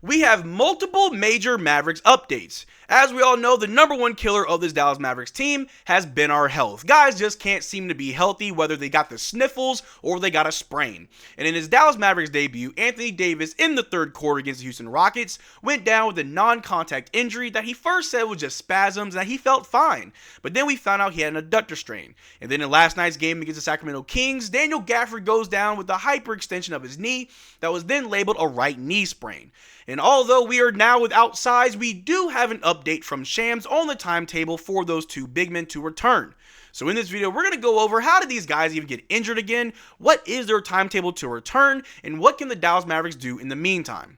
we have multiple major Mavericks updates. As we all know, the number one killer of this Dallas Mavericks team has been our health. Guys just can't seem to be healthy, whether they got the sniffles or they got a sprain. And in his Dallas Mavericks debut, Anthony Davis in the third quarter against the Houston Rockets went down with a non-contact injury that he first said was just spasms and that he felt fine. But then we found out he had an adductor strain. And then in last night's game against the Sacramento Kings, Daniel Gafford goes down with a hyperextension of his knee that was then labeled a right knee sprain. And although we are now without size, we do have an update from Shams on the timetable for those two big men to return. So in this video, we're going to go over how did these guys even get injured again, what is their timetable to return, and what can the Dallas Mavericks do in the meantime.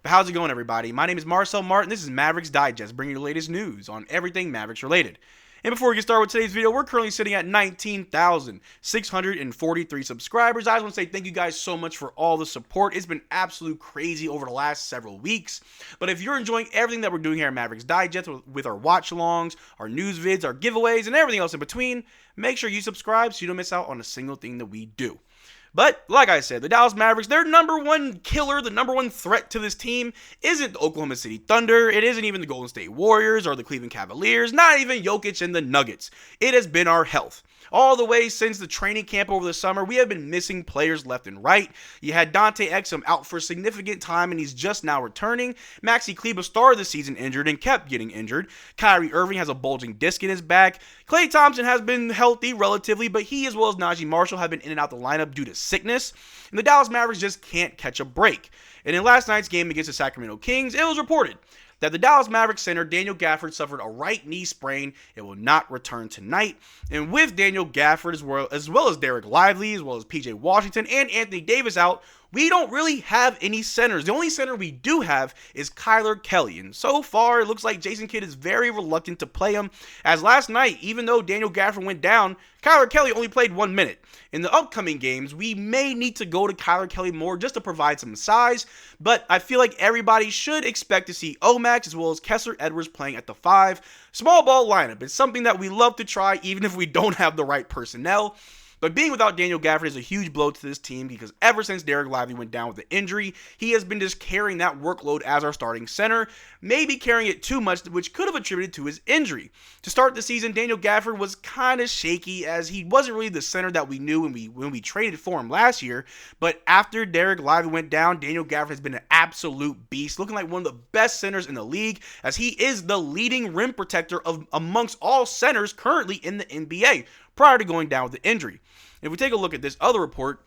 But how's it going, everybody? My name is Marcel Martin. This is Mavs Digest, bringing you the latest news on everything Mavericks related. And before we get started with today's video, we're currently sitting at 19,643 subscribers. I just want to say thank you guys so much for all the support. It's been absolute crazy over the last several weeks. But if you're enjoying everything that we're doing here at Mavericks Digest with our watch-alongs, our news vids, our giveaways, and everything else in between, make sure you subscribe so you don't miss out on a single thing that we do. But, like I said, the Dallas Mavericks, their number one killer, the number one threat to this team isn't the Oklahoma City Thunder, it isn't even the Golden State Warriors or the Cleveland Cavaliers, not even Jokic and the Nuggets. It has been our health. All the way since the training camp over the summer, we have been missing players left and right. You had Dante Exum out for a significant time, and he's just now returning. Maxi Kleber started the season injured and kept getting injured. Kyrie Irving has a bulging disc in his back. Klay Thompson has been healthy relatively, but he as well as Najee Marshall have been in and out the lineup due to sickness. And the Dallas Mavericks just can't catch a break. And in last night's game against the Sacramento Kings, it was reported that the Dallas Mavericks center Daniel Gafford suffered a right knee sprain and will not return tonight. And with Daniel Gafford as well as Derrick Lively, as well as PJ Washington and Anthony Davis out, we don't really have any centers. The only center we do have is Kyler Kelly. And so far, it looks like Jason Kidd is very reluctant to play him. As last night, even though Daniel Gafford went down, Kyler Kelly only played 1 minute. In the upcoming games, we may need to go to Kyler Kelly more just to provide some size. But I feel like everybody should expect to see Omax as well as Kessler Edwards playing at the 5. Small ball lineup. It's something that we love to try even if we don't have the right personnel. But being without Daniel Gafford is a huge blow to this team because ever since Derrick Lively went down with the injury, he has been just carrying that workload as our starting center, maybe carrying it too much, which could have attributed to his injury. To start the season, Daniel Gafford was kind of shaky as he wasn't really the center that we knew when we traded for him last year. But after Derrick Lively went down, Daniel Gafford has been an absolute beast, looking like one of the best centers in the league as he is the leading rim protector amongst all centers currently in the NBA prior to going down with the injury. If we take a look at this other report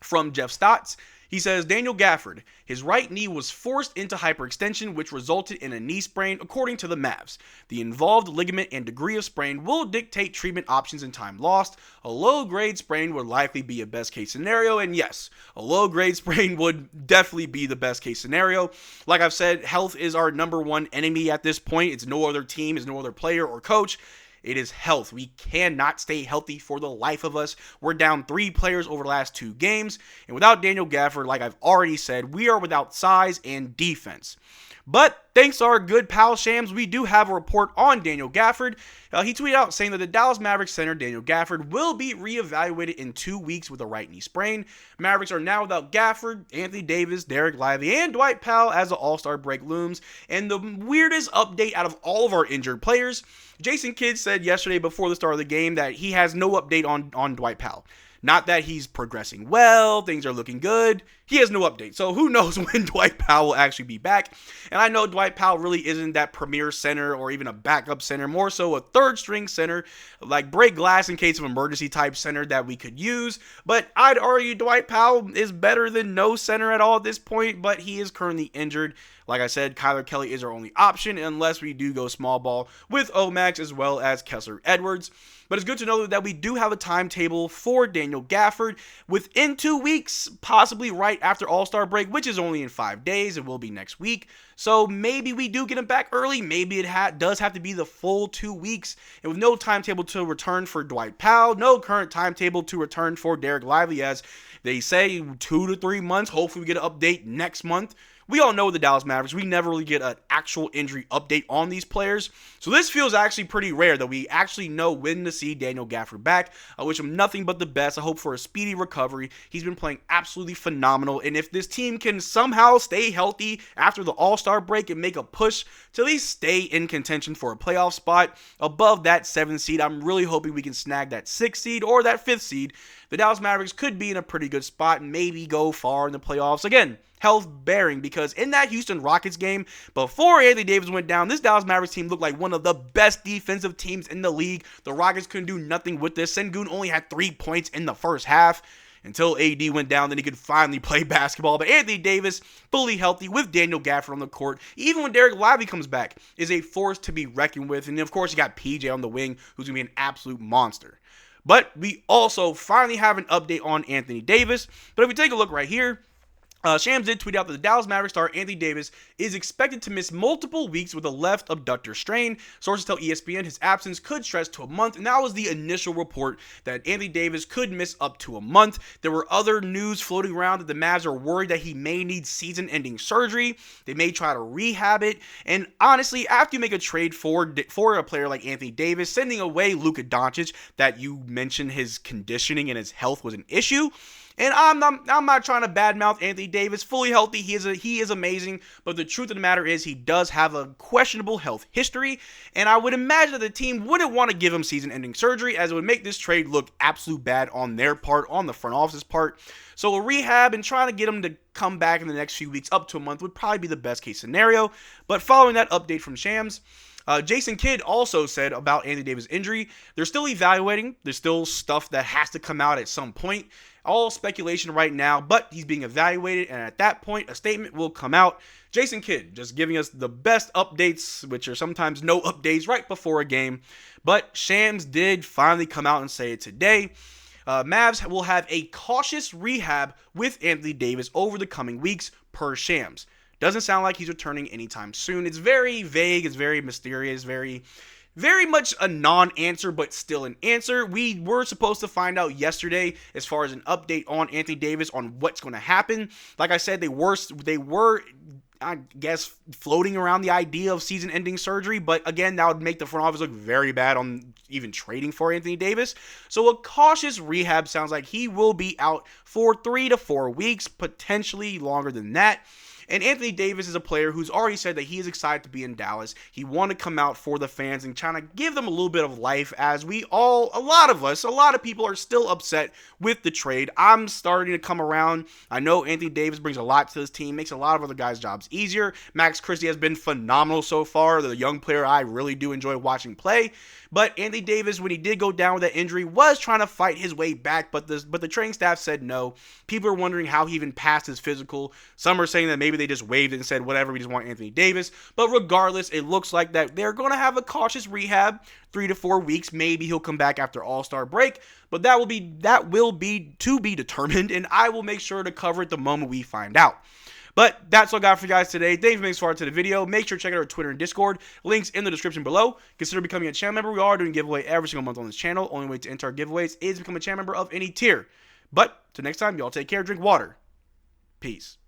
from Jeff Stotts, he says Daniel Gafford, his right knee was forced into hyperextension, which resulted in a knee sprain, according to the Mavs. The involved ligament and degree of sprain will dictate treatment options and time lost. A low-grade sprain would likely be a best-case scenario, and yes, a low-grade sprain would definitely be the best-case scenario. Like I've said, health is our number one enemy at this point. It's no other team, it's no other player or coach. It is health. We cannot stay healthy for the life of us. We're down 3 players over the last 2 games. And without Daniel Gafford, like I've already said, we are without size and defense. But thanks to our good pal Shams, we do have a report on Daniel Gafford. He tweeted out saying that the Dallas Mavericks center Daniel Gafford will be reevaluated in 2 weeks with a right knee sprain. Mavericks are now without Gafford, Anthony Davis, Derrick Lively, and Dwight Powell as the All-Star break looms. And the weirdest update out of all of our injured players, Jason Kidd said yesterday before the start of the game that he has no update on Dwight Powell. Not that he's progressing well, things are looking good. He has no update. So who knows when Dwight Powell will actually be back. And I know Dwight Powell really isn't that premier center or even a backup center, more so a third string center, like break glass in case of emergency type center that we could use. But I'd argue Dwight Powell is better than no center at all at this point, but he is currently injured. Like I said, Kyler Kelly is our only option unless we do go small ball with Omax as well as Kessler Edwards. But it's good to know that we do have a timetable for Daniel Gafford within 2 weeks, possibly right after All-Star break, which is only in 5 days. It will be next week. So maybe we do get him back early. Maybe it does have to be the full 2 weeks. And with no timetable to return for Dwight Powell, no current timetable to return for Derrick Lively, as they say 2 to 3 months. Hopefully we get an update next month. we all know the Dallas Mavericks, we never really get an actual injury update on these players. So this feels actually pretty rare that we actually know when to see Daniel Gafford back. I wish him nothing but the best. I hope for a speedy recovery. He's been playing absolutely phenomenal. And if this team can somehow stay healthy after the All-Star break and make a push to at least stay in contention for a playoff spot above that 7th seed, I'm really hoping we can snag that 6th seed or that 5th seed. The Dallas Mavericks could be in a pretty good spot and maybe go far in the playoffs. Again, health bearing, because in that Houston Rockets game, before Anthony Davis went down, this Dallas Mavericks team looked like one of the best defensive teams in the league. The Rockets couldn't do nothing with this. Sengun only had 3 points in the first half until AD went down, then he could finally play basketball. But Anthony Davis, fully healthy with Daniel Gafford on the court, even when Derrick Lively comes back, is a force to be reckoned with. And of course, you got PJ on the wing, who's going to be an absolute monster. But we also finally have an update on Anthony Davis. But if we take a look right here, Shams did tweet out that the Dallas Mavericks star Anthony Davis is expected to miss multiple weeks with a left abductor strain. Sources tell ESPN his absence could stretch to a month, and that was the initial report that Anthony Davis could miss up to a month. There were other news floating around that the Mavs are worried that he may need season-ending surgery. They may try to rehab it. And honestly, after you make a trade for a player like Anthony Davis, sending away Luka Doncic, that you mentioned his conditioning and his health was an issue. And I'm not trying to badmouth Anthony Davis. Fully healthy, he is amazing. But the truth of the matter is he does have a questionable health history. And I would imagine that the team wouldn't want to give him season-ending surgery, as it would make this trade look absolute bad on their part, on the front office's part. So a rehab and trying to get him to come back in the next few weeks up to a month would probably be the best case scenario. But following that update from Shams, Jason Kidd also said about Anthony Davis' injury, they're still evaluating. There's still stuff that has to come out at some point. All speculation right now, but he's being evaluated, and at that point, a statement will come out. Jason Kidd just giving us the best updates, which are sometimes no updates right before a game. But Shams did finally come out and say it today. Mavs will have a cautious rehab with Anthony Davis over the coming weeks, per Shams. Doesn't sound like he's returning anytime soon. It's very vague. It's very mysterious. Very much a non-answer, but still an answer. We were supposed to find out yesterday as far as an update on Anthony Davis on what's going to happen. Like I said, they were, I guess, floating around the idea of season-ending surgery. But again, that would make the front office look very bad on even trading for Anthony Davis. So a cautious rehab sounds like he will be out for 3 to 4 weeks, potentially longer than that. And Anthony Davis is a player who's already said that he is excited to be in Dallas. He wanted to come out for the fans and trying to give them a little bit of life, as a lot of people are still upset with the trade. I'm starting to come around. I know Anthony Davis brings a lot to this team, makes a lot of other guys' jobs easier. Max Christie has been phenomenal so far, the young player I really do enjoy watching play. But Anthony Davis, when he did go down with that injury, was trying to fight his way back, but the training staff said no. People are wondering how he even passed his physical. Some are saying that maybe they just waved it and said, whatever, we just want Anthony Davis. But regardless, it looks like that they're going to have a cautious rehab, 3 to 4 weeks. Maybe he'll come back after All-Star break, but that will be to be determined, and I will make sure to cover it the moment we find out. But that's all I got for you guys today. Thanks for making this far to the video. Make sure to check out our Twitter and Discord. Links in the description below. Consider becoming a channel member. We are doing a giveaway every single month on this channel. Only way to enter our giveaways is to become a channel member of any tier. But till next time, y'all take care, drink water. Peace.